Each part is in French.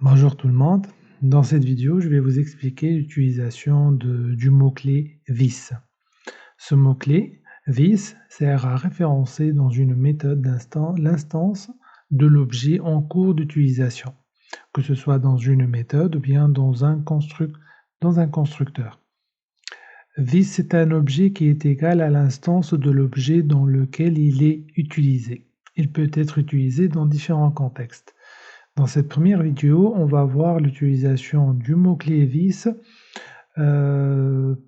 Bonjour tout le monde, dans cette vidéo je vais vous expliquer l'utilisation du mot-clé this. Ce mot-clé this sert à référencer dans une méthode l'instance de l'objet en cours d'utilisation, que ce soit dans une méthode ou bien dans un constructeur. This c'est un objet qui est égal à l'instance de l'objet dans lequel il est utilisé. Il peut être utilisé dans différents contextes. Dans cette première vidéo, on va voir l'utilisation du mot-clé this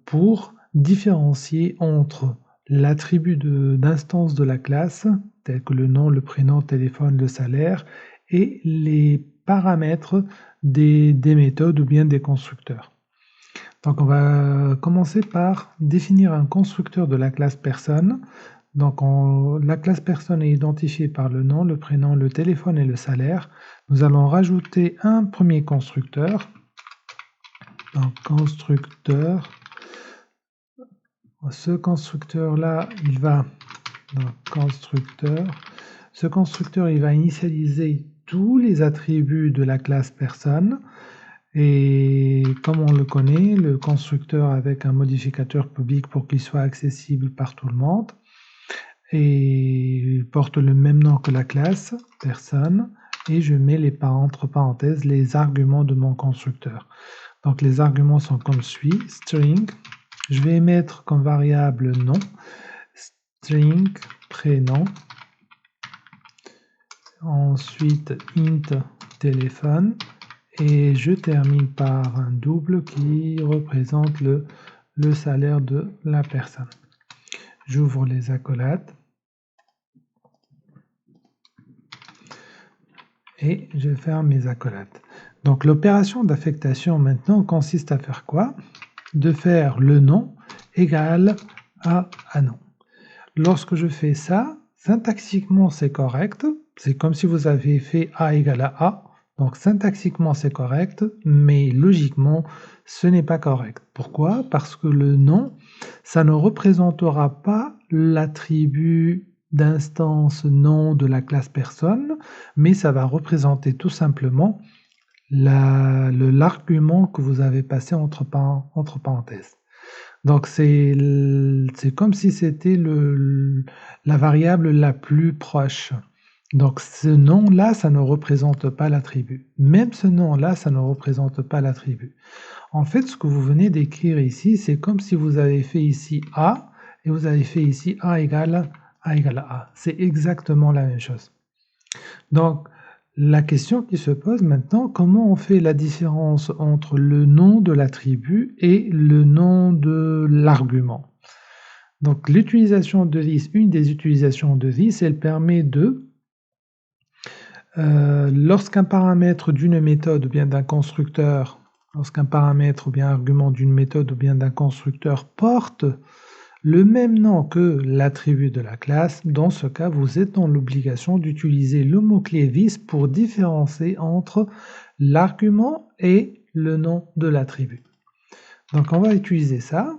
pour différencier entre l'attribut d'instance de la classe, tel que le nom, le prénom, le téléphone, le salaire, et les paramètres des méthodes ou bien des constructeurs. Donc on va commencer par définir un constructeur de la classe personne. Donc la classe personne est identifiée par le nom, le prénom, le téléphone et le salaire. Nous allons rajouter un premier constructeur. Donc constructeur. Ce constructeur-là, il va dans constructeur. Ce constructeur, il va initialiser tous les attributs de la classe personne. Et comme on le connaît, le constructeur avec un modificateur public pour qu'il soit accessible par tout le monde. Et il porte le même nom que la classe, personne, et je mets entre parenthèses les arguments de mon constructeur. Donc les arguments sont comme suit, string, je vais mettre comme variable nom, string, prénom, ensuite int téléphone, et je termine par un double qui représente le salaire de la personne. J'ouvre les accolades. Et je ferme mes accolades. Donc l'opération d'affectation maintenant consiste à faire quoi? De faire le nom égal à nom. Lorsque je fais ça, syntaxiquement c'est correct, c'est comme si vous avez fait A égale à A, donc syntaxiquement c'est correct, mais logiquement ce n'est pas correct. Pourquoi? Parce que le nom, ça ne représentera pas l'attribut d'instance nom de la classe personne, mais ça va représenter tout simplement l'argument que vous avez passé entre parenthèses. Donc c'est comme si c'était la variable la plus proche. Donc ce nom-là, ça ne représente pas l'attribut. Même ce nom-là, ça ne représente pas l'attribut. En fait, ce que vous venez d'écrire ici, c'est comme si vous avez fait ici A, et vous avez fait ici A égale à A. C'est exactement la même chose. Donc, la question qui se pose maintenant, comment on fait la différence entre le nom de l'attribut et le nom de l'argument? Donc, l'utilisation de this, une des utilisations de this, elle permet de, lorsqu'un paramètre d'une méthode ou bien d'un constructeur, lorsqu'un paramètre ou bien argument d'une méthode ou bien d'un constructeur porte le même nom que l'attribut de la classe, dans ce cas, vous êtes dans l'obligation d'utiliser le mot-clé this pour différencier entre l'argument et le nom de l'attribut. Donc on va utiliser ça.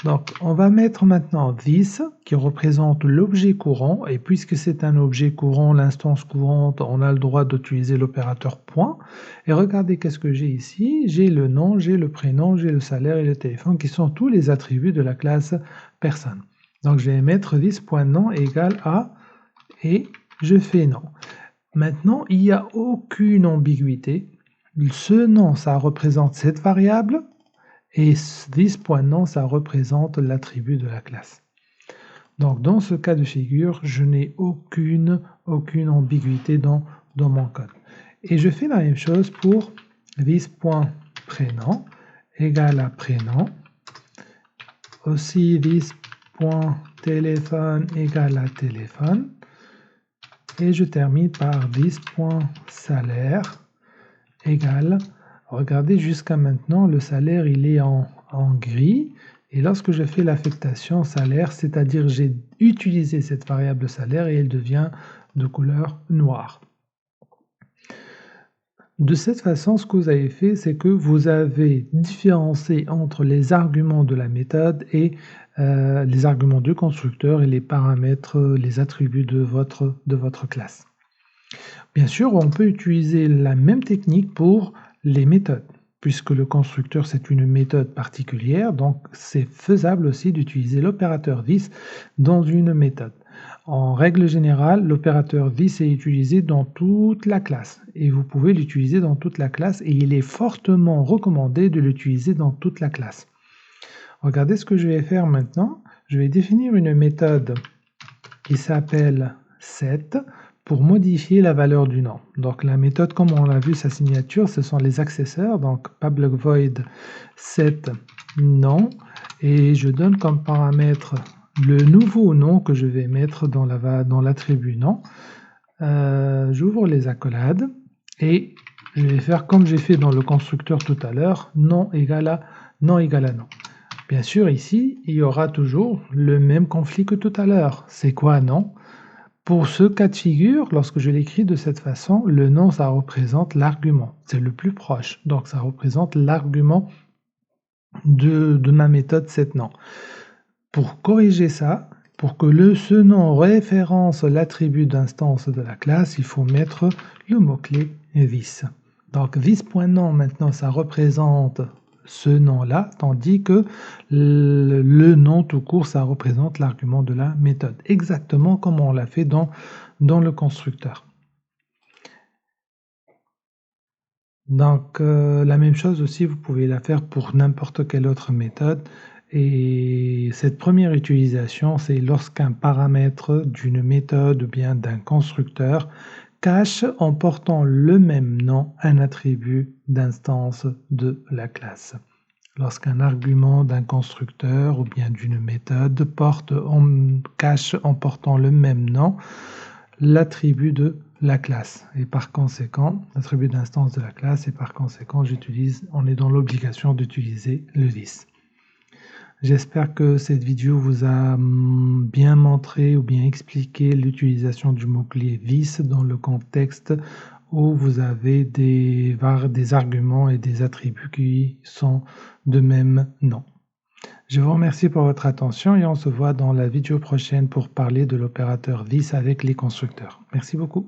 Donc on va mettre maintenant this qui représente l'objet courant, et puisque c'est un objet courant, l'instance courante, on a le droit d'utiliser l'opérateur point. Et regardez qu'est-ce que j'ai ici, j'ai le nom, j'ai le prénom, j'ai le salaire et le téléphone qui sont tous les attributs de la classe personne. Donc je vais mettre this.nom égale à, et je fais nom. Maintenant il n'y a aucune ambiguïté, ce nom ça représente cette variable, et this.nom, ça représente l'attribut de la classe. Donc dans ce cas de figure, je n'ai aucune ambiguïté dans mon code. Et je fais la même chose pour this.prénom égale à prénom. Aussi this.téléphone égale à téléphone. Et je termine par this.salaire égale. Regardez, jusqu'à maintenant, le salaire, il est en gris. Et lorsque je fais l'affectation salaire, c'est-à-dire j'ai utilisé cette variable salaire et elle devient de couleur noire. De cette façon, ce que vous avez fait, c'est que vous avez différencié entre les arguments de la méthode et les arguments du constructeur et les paramètres, les attributs de votre classe. Bien sûr, on peut utiliser la même technique pour les méthodes, puisque le constructeur c'est une méthode particulière, donc c'est faisable aussi d'utiliser l'opérateur this dans une méthode. En règle générale, l'opérateur this est utilisé dans toute la classe et vous pouvez l'utiliser dans toute la classe et il est fortement recommandé de l'utiliser dans toute la classe. Regardez ce que je vais faire maintenant. Je vais définir une méthode qui s'appelle set pour modifier la valeur du nom. Donc la méthode, comme on l'a vu sa signature, ce sont les accesseurs, donc public void set nom, et je donne comme paramètre le nouveau nom que je vais mettre dans l'attribut nom. J'ouvre les accolades et je vais faire comme j'ai fait dans le constructeur tout à l'heure, nom égale à nom. Bien sûr, ici, il y aura toujours le même conflit que tout à l'heure. C'est quoi nom? Pour ce cas de figure, lorsque je l'écris de cette façon, le nom, ça représente l'argument. C'est le plus proche. Donc, ça représente l'argument de ma méthode setNom. Pour corriger ça, pour que ce nom référence l'attribut d'instance de la classe, il faut mettre le mot-clé this. Donc, this.nom, maintenant, ça représente ce nom-là, tandis que le nom tout court, ça représente l'argument de la méthode, exactement comme on l'a fait dans le constructeur. Donc, la même chose aussi, vous pouvez la faire pour n'importe quelle autre méthode. Et cette première utilisation, c'est lorsqu'un paramètre d'une méthode ou bien d'un constructeur cache en portant le même nom un attribut d'instance de la classe. Lorsqu'un argument d'un constructeur ou bien d'une méthode cache en portant le même nom l'attribut de la classe et par conséquent l'attribut d'instance de la classe et par conséquent on est dans l'obligation d'utiliser le this. J'espère que cette vidéo vous a bien montré ou bien expliqué l'utilisation du mot-clé this dans le contexte où vous avez des arguments et des attributs qui sont de même nom. Je vous remercie pour votre attention et on se voit dans la vidéo prochaine pour parler de l'opérateur this avec les constructeurs. Merci beaucoup.